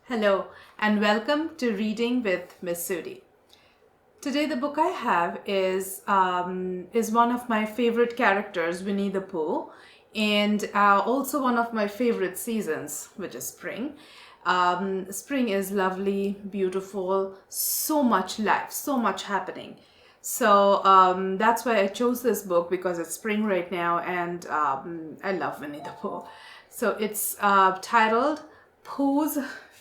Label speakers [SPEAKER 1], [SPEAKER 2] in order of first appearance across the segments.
[SPEAKER 1] Hello and welcome to Reading with Miss Sudi. Today the book I have is one of my favorite characters, Winnie the Pooh, and also one of my favorite seasons, which is spring. Spring is lovely, beautiful, so much life, so much happening. So that's why I chose this book, because it's spring right now and I love Winnie the Pooh. So it's titled Pooh's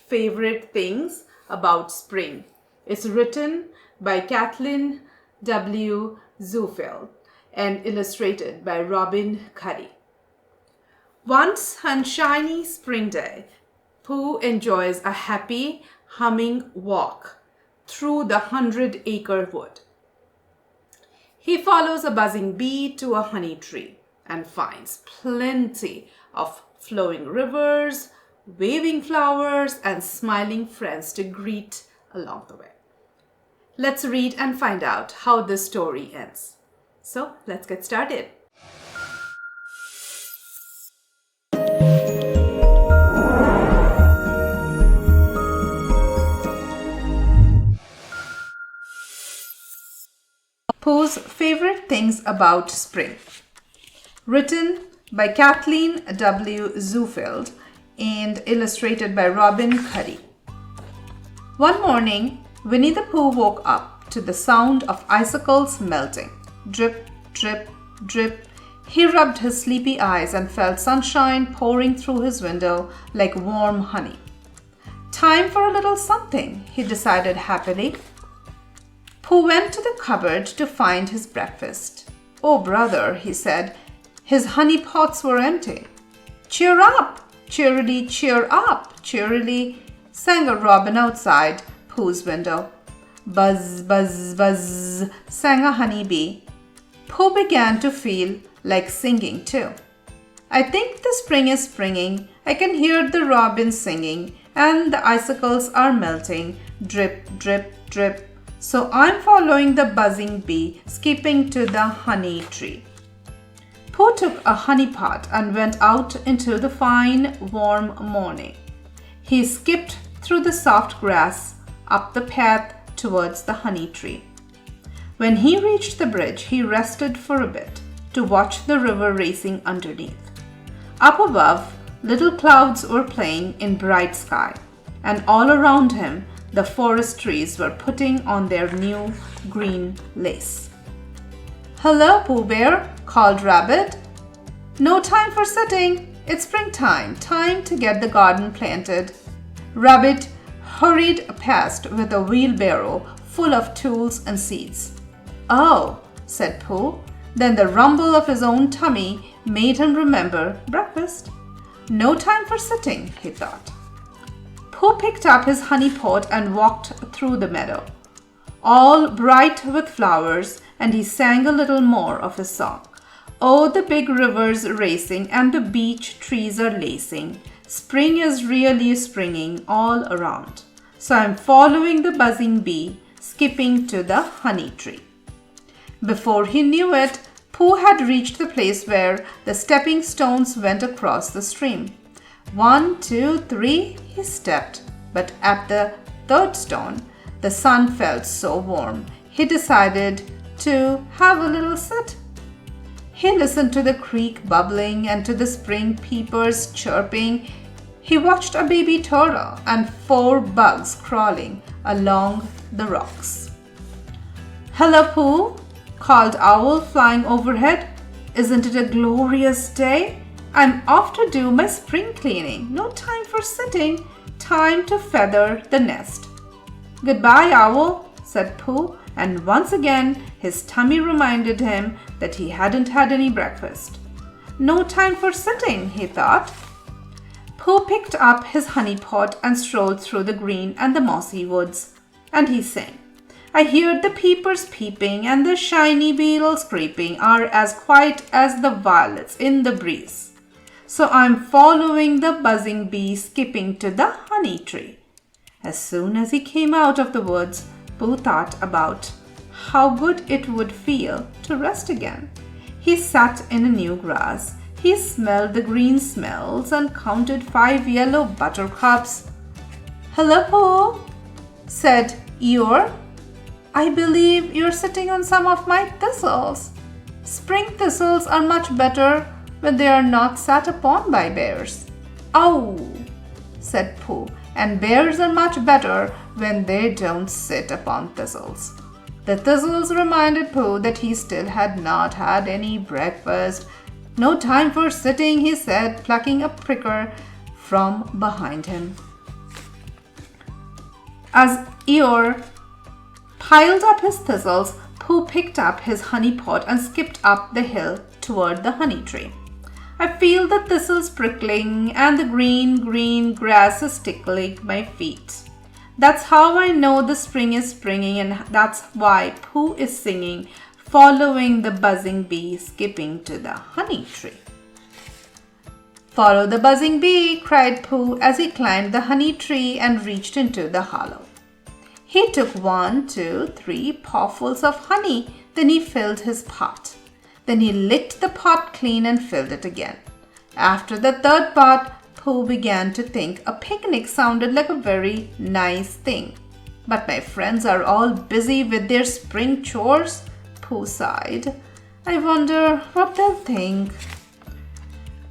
[SPEAKER 1] Favorite Things About Spring. It's written by Kathleen W. Zufeld and illustrated by Robin Cuddy. One sunshiny spring day, Pooh enjoys a happy, humming walk through the Hundred-Acre Wood. He follows a buzzing bee to a honey tree and finds plenty of flowing rivers, waving flowers, and smiling friends to greet along the way. Let's read and find out how this story ends. So let's get started. Pooh's Favorite Things About Spring. Written by Kathleen W. Zufeld and illustrated by Robin Cuddy. One morning, Winnie the Pooh woke up to the sound of icicles melting. Drip, drip, drip. He rubbed his sleepy eyes and felt sunshine pouring through his window like warm honey. Time for a little something, he decided happily. Pooh went to the cupboard to find his breakfast. "Oh, brother," he said, his honey pots were empty. "Cheer up! Cheerily, cheer up! Cheerily," sang a robin outside Pooh's window. Buzz, buzz, buzz, sang a honey bee. Pooh began to feel like singing too. "I think the spring is springing. I can hear the robins singing, and the icicles are melting. Drip, drip, drip. So I'm following the buzzing bee, skipping to the honey tree." Pooh took a honey pot and went out into the fine, warm morning. He skipped through the soft grass, up the path towards the honey tree. When he reached the bridge, he rested for a bit to watch the river racing underneath. Up above, little clouds were playing in bright sky, and all around him, the forest trees were putting on their new green lace. "Hello, Pooh Bear," called Rabbit. "No time for sitting. It's springtime, time to get the garden planted." Rabbit hurried past with a wheelbarrow full of tools and seeds. "Oh," said Pooh. Then the rumble of his own tummy made him remember breakfast. No time for sitting, he thought. Pooh picked up his honey pot and walked through the meadow, all bright with flowers, and he sang a little more of his song. "Oh, the big river's racing and the beech trees are lacing. Spring is really springing all around. So I'm following the buzzing bee, skipping to the honey tree." Before he knew it, Pooh had reached the place where the stepping stones went across the stream. 1, 2, 3, he stepped, but at the third stone, the sun felt so warm, he decided to have a little sit. He listened to the creek bubbling and to the spring peepers chirping. He watched a baby turtle and 4 bugs crawling along the rocks. "Hello, Pooh," called Owl, flying overhead. "Isn't it a glorious day? I'm off to do my spring cleaning. No time for sitting. Time to feather the nest." "Goodbye, Owl," said Pooh, and once again his tummy reminded him that he hadn't had any breakfast. No time for sitting, he thought. Pooh picked up his honey pot and strolled through the green and the mossy woods, and he sang. "I hear the peepers peeping and the shiny beetles creeping are as quiet as the violets in the breeze. So I'm following the buzzing bee, skipping to the honey tree." As soon as he came out of the woods, Pooh thought about how good it would feel to rest again. He sat in the new grass. He smelled the green smells and counted 5 yellow buttercups. "Hello, Pooh," said Eeyore. "I believe you're sitting on some of my thistles. Spring thistles are much better when they are not sat upon by bears." "Oh," said Pooh, "and bears are much better when they don't sit upon thistles." The thistles reminded Pooh that he still had not had any breakfast. "No time for sitting," he said, plucking a pricker from behind him. As Eeyore piled up his thistles, Pooh picked up his honey pot and skipped up the hill toward the honey tree. "I feel the thistles prickling and the green grass is tickling my feet. That's how I know the spring is springing, and that's why Pooh is singing, following the buzzing bee skipping to the honey tree." "Follow the buzzing bee," cried Pooh as he climbed the honey tree and reached into the hollow. He took 1, 2, 3 pawfuls of honey, then he filled his pot. Then he licked the pot clean and filled it again. After the third pot, Pooh began to think a picnic sounded like a very nice thing. "But my friends are all busy with their spring chores," Pooh sighed. "I wonder what they'll think."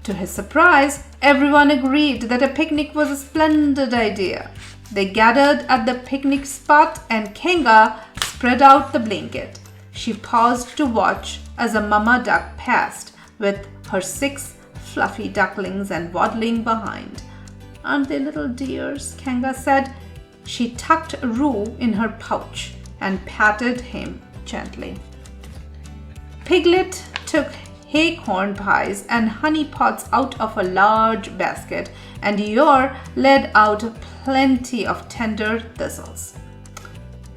[SPEAKER 1] To his surprise, everyone agreed that a picnic was a splendid idea. They gathered at the picnic spot and Kanga spread out the blanket. She paused to watch as a mama duck passed with her 6 fluffy ducklings and waddling behind. "Aren't they little dears?" Kanga said. She tucked Roo in her pouch and patted him gently. Piglet took acorn pies and honey pots out of a large basket, and Eeyore led out plenty of tender thistles.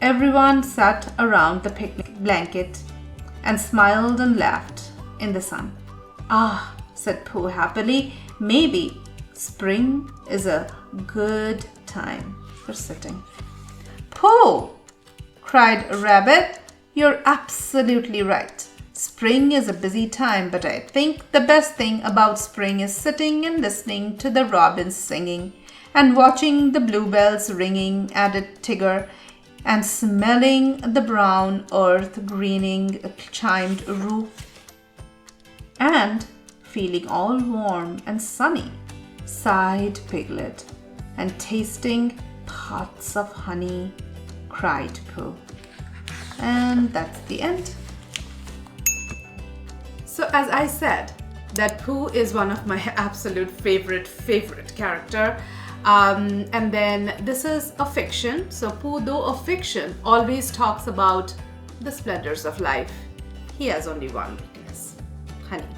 [SPEAKER 1] Everyone sat around the picnic blanket and smiled and laughed in the sun. "Ah," said Pooh happily, "maybe spring is a good time for sitting." "Pooh!" cried Rabbit, "you're absolutely right. Spring is a busy time, but I think the best thing about spring is sitting and listening to the robins singing and watching the bluebells ringing," added Tigger, "and smelling the brown earth greening," chimed Roo, "and feeling all warm and sunny," sighed Piglet, "and tasting pots of honey," cried Pooh. And that's the end. So as I said, that Pooh is one of my absolute favorite character. And then this is a fiction. So Pooh, though a fiction, always talks about the splendors of life. He has only one weakness: honey.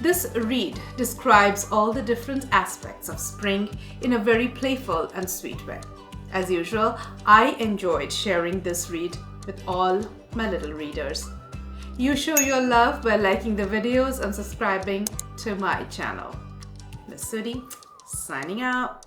[SPEAKER 1] This read describes all the different aspects of spring in a very playful and sweet way. As usual, I enjoyed sharing this read with all my little readers. You show your love by liking the videos and subscribing to my channel. Miss Sudi, signing out.